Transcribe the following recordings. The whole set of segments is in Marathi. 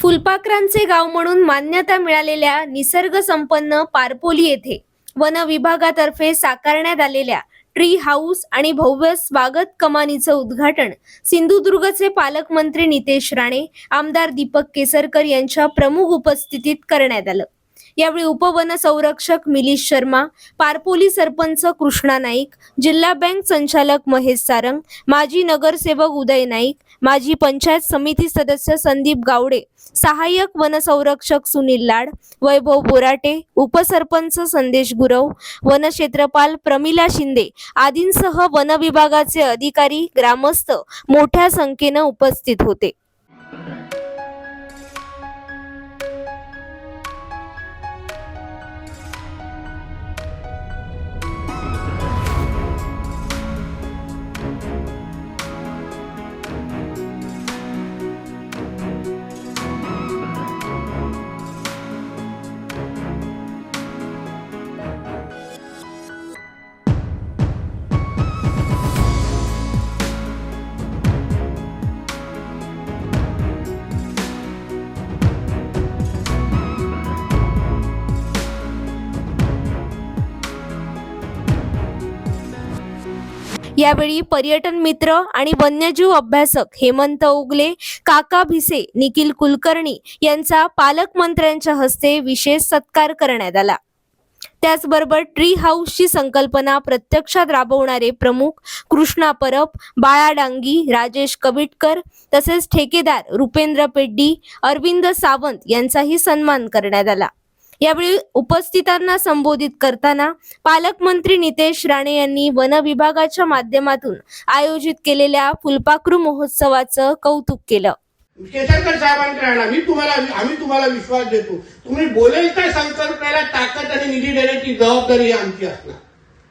फुलपाखरांचे गाव म्हणून मान्यता मिळालेल्या निसर्ग संपन्न पारपोली येथे वन विभागातर्फे साकारण्यात आलेल्या ट्री हाऊस आणि भव्य स्वागत कमानीचं उद्घाटन सिंधुदुर्गचे पालकमंत्री नितेश राणे, आमदार दीपक केसरकर यांच्या प्रमुख उपस्थितीत करण्यात आलं। यावेळी उपवन संरक्षक मिलिश शर्मा, पारपोली सरपंच कृष्णा नाईक, जिल्हा बँक संचालक महेश सारंग, माजी नगरसेवक उदय नाईक, माजी पंचायत समिती सदस्य संदीप गावडे, सहाय्यक वनसंरक्षक सुनील लाड, वैभव बोराटे, उपसरपंच संदेश गुरव, वनक्षेत्रपाल प्रमिला शिंदे आदींसह वन विभागाचे अधिकारी, ग्रामस्थ मोठ्या संख्येने उपस्थित होते। यावेळी पर्यटन मित्र आणि वन्यजीव अभ्यासक हेमंत उगले, काका भिसे, निखिल कुलकर्णी यांचा पालकमंत्र्यांच्या हस्ते विशेष सत्कार करण्यात आला। त्याचबरोबर ट्री हाऊसची संकल्पना प्रत्यक्षात राबवणारे प्रमुख कृष्णा परब, बाळा डांगी, राजेश कबिटकर तसेच ठेकेदार रुपेंद्र पेड्डी, अरविंद सावंत यांचाही सन्मान करण्यात आला। यावेळी उपस्थितांना संबोधित करताना पालकमंत्री नितेश राणे यांनी वन विभागाच्या माध्यमातून आयोजित केलेल्या फुलपाखरू महोत्सवाचं कौतुक केलं। केसरकर साहेबांकडे आम्ही तुम्हाला विश्वास देतो, तुम्ही बोलेल त्या संकल्पनेला ताकद आणि निधी देण्याची जबाबदारी आमची असणार,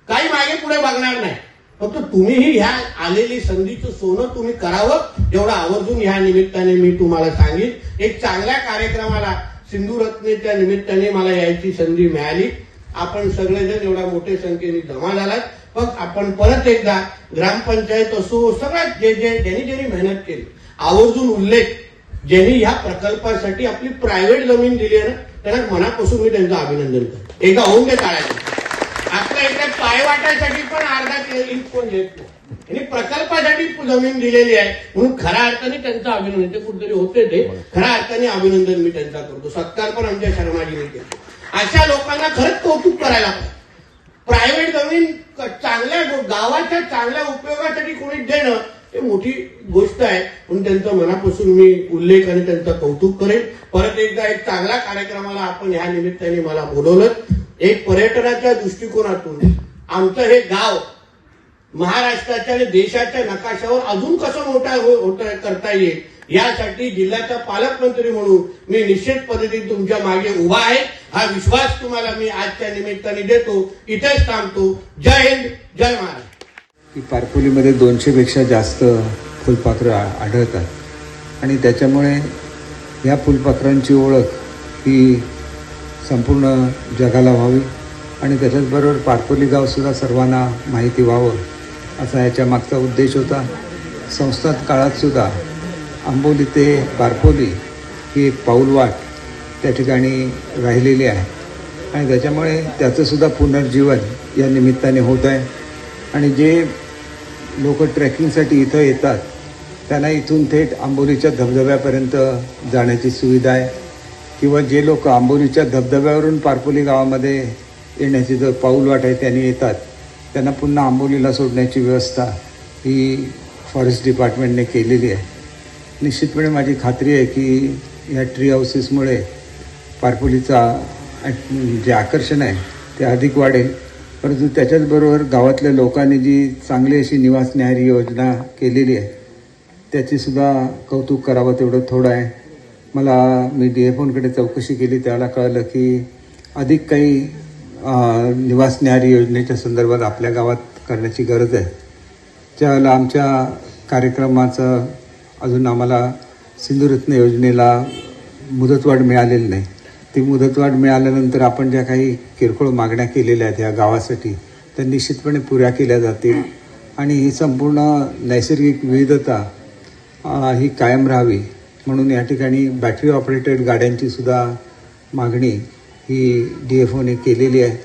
काही मागे पुढे बघणार नाही। फक्त तुम्हीही ह्या आलेली संधीचं सोनं तुम्ही करावं एवढं आवर्जून ह्या निमित्ताने मी तुम्हाला सांगेन। एक चांगल्या कार्यक्रमाला सिंधुरत्नेच्या निमित्ताने मला यायची संधी मिळाली। आपण सगळेजण एवढ्या मोठ्या संख्येने जमा झालात, पण आपण परत एकदा ग्रामपंचायत असो सगळ्यात ज्यांनी मेहनत केली आवर्जून उल्लेख, ज्यांनी ह्या प्रकल्पासाठी आपली प्रायव्हेट जमीन दिली आहे ना, त्यांना मनापासून मी त्यांचं अभिनंदन करतो। एकदा होऊन दे टाळायचं। आपल्या इकडे पायवाटासाठी पण अर्धा इंच कोण देत नाही, आणि प्रकल्पासाठी जमीन दिलेली आहे म्हणून खऱ्या अर्थाने त्यांचं अभिनंदन, ते कुठेतरी होते ते खऱ्या अर्थाने अभिनंदन मी त्यांचा करतो। सत्कार पण आमच्या शर्माजीने केला। अशा लोकांना खरंच कौतुक करायला पाहिजे। प्रायव्हेट जमीन चांगल्या गावाच्या चांगल्या उपयोगासाठी कोणी देणं हे मोठी गोष्ट आहे, म्हणून त्यांचा मनापासून मी उल्लेख आणि त्यांचं कौतुक करेन। परत एकदा एक चांगल्या कार्यक्रमाला आपण ह्या निमित्ताने मला बोलवलं। एक पर्यटनाच्या दृष्टिकोनातून आमचं हे गाव महाराष्ट्राच्या आणि देशाच्या नकाशावर अजून कसं मोठा करता येईल यासाठी जिल्ह्याचा पालकमंत्री म्हणून मी निश्चित पद्धतीने तुमच्या मागे उभा आहे। हा विश्वास तुम्हाला मी आजच्या निमित्ताने देतो। इथेच थांबतो। जय हिंद, जय महाराष्ट्र। पारपोलीमध्ये 200 पेक्षा जास्त फुलपाखरं आढळतात आणि त्याच्यामुळे या फुलपाखरांची ओळख ही संपूर्ण जगाला व्हावी आणि त्याच्याचबरोबर पारपोली गावसुद्धा सर्वांना माहिती व्हावं असा याच्या मागचा उद्देश होता। संस्थात काळातसुद्धा आंबोली ते पारपोली ही एक पाऊलवाट त्या ठिकाणी राहिलेली आहे आणि त्याच्यामुळे त्याचंसुद्धा पुनर्जीवन या निमित्ताने होत आहे आणि जे लोक ट्रेकिंगसाठी इथं येतात त्यांना इथून थेट आंबोलीच्या धबधब्यापर्यंत जाण्याची सुविधा आहे, किंवा जे लोक आंबोलीच्या धबधब्यावरून पारपोली गावामध्ये येण्याची जो पाऊलवाट आहे त्यांनी येतात त्यांना पुन्हा आंबोलीला सोडण्याची व्यवस्था ही फॉरेस्ट डिपार्टमेंटने केलेली आहे। निश्चितपणे माझी खात्री आहे की या ट्री हाऊसेसमुळे पारपोलीचा जे आकर्षण आहे ते अधिक वाढेल, परंतु त्याच्याचबरोबर गावातल्या लोकांनी जी चांगली अशी निवास न्याहारी योजना केलेली आहे त्याचीसुद्धा कौतुक करावं तेवढं थोडं आहे। मी DFOंकडे चौकशी केली, त्याला कळलं की अधिक काही निवास न्याहारी योजनेच्या संदर्भात आपल्या गावात करण्याची गरज आहे। त्यावेळेला आमच्या कार्यक्रमाचं अजून आम्हाला सिंधुरत्न योजनेला मुदतवाढ मिळालेली नाही। ती मुदतवाढ मिळाल्यानंतर आपण ज्या काही किरकोळ मागण्या केलेल्या आहेत या गावासाठी त्या निश्चितपणे पुऱ्या केल्या जातील आणि ही संपूर्ण नैसर्गिक विविधता ही कायम राहावी म्हणून या ठिकाणी बॅटरी ऑपरेटेड गाड्यांची सुद्धा मागणी ही DFOने केलेली आहे.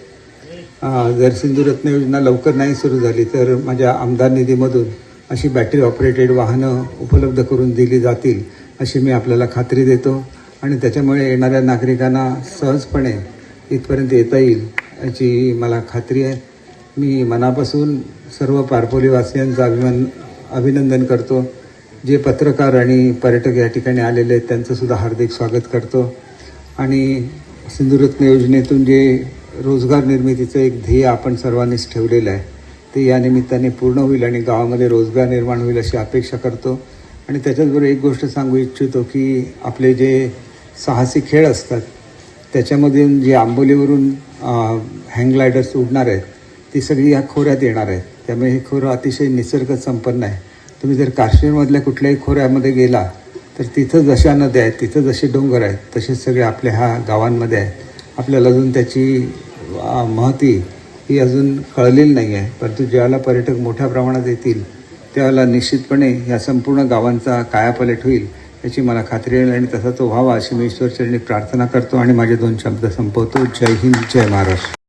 जर सिंधुरत्न योजना लवकर नाही सुरू झाली तर माझ्या आमदार निधीमधून अशी बॅटरी ऑपरेटेड वाहनं उपलब्ध करून दिली जातील अशी मी आपल्याला खात्री देतो आणि त्याच्यामुळे येणाऱ्या नागरिकांना सहजपणे इथपर्यंत येता येईल याची मला खात्री आहे. मी मनापासून सर्व पारपोलीवासियांचं अभिनंदन करतो. जे पत्रकार आणि पर्यटक या ठिकाणी आलेले आहेत त्यांचंसुद्धा हार्दिक स्वागत करतो आणि सिंधुरत्न योजनेतून जे रोजगार निर्मितीचं एक ध्येय आपण सर्वांनीच ठेवलेलं आहे ते या निमित्ताने पूर्ण होईल आणि गावामध्ये रोजगार निर्माण होईल अशी अपेक्षा करतो. आणि त्याच्याचबरोबर एक गोष्ट सांगू इच्छितो की आपले जे साहसी खेळ असतात त्याच्यामधून जे आंबोलीवरून हँगग्लायडर्स उडणार आहेत ती सगळी या खोऱ्यात येणार आहेत. त्यामुळे हे खोरं अतिशय निसर्ग संपन्न आहे. तुम्ही जर काश्मीरमधल्या कुठल्याही खोऱ्यामध्ये गेला तर तिथं जशा नद्या आहेत तिथं जसे डोंगर आहेत तसेच सगळे आपल्या ह्या गावांमध्ये आहेत. आपल्याला अजून त्याची महती ही अजून कळलेली नाही आहे, परंतु ज्यावेळेला पर्यटक मोठ्या प्रमाणात येतील त्यावेळेला निश्चितपणे या संपूर्ण गावांचा कायापालट होईल याची मला खात्री आहे आणि तसा तो व्हावा अशी मी ईश्वरचरणी प्रार्थना करतो आणि माझे 2 शब्द संपवतो. जय हिंद, जय महाराष्ट्र.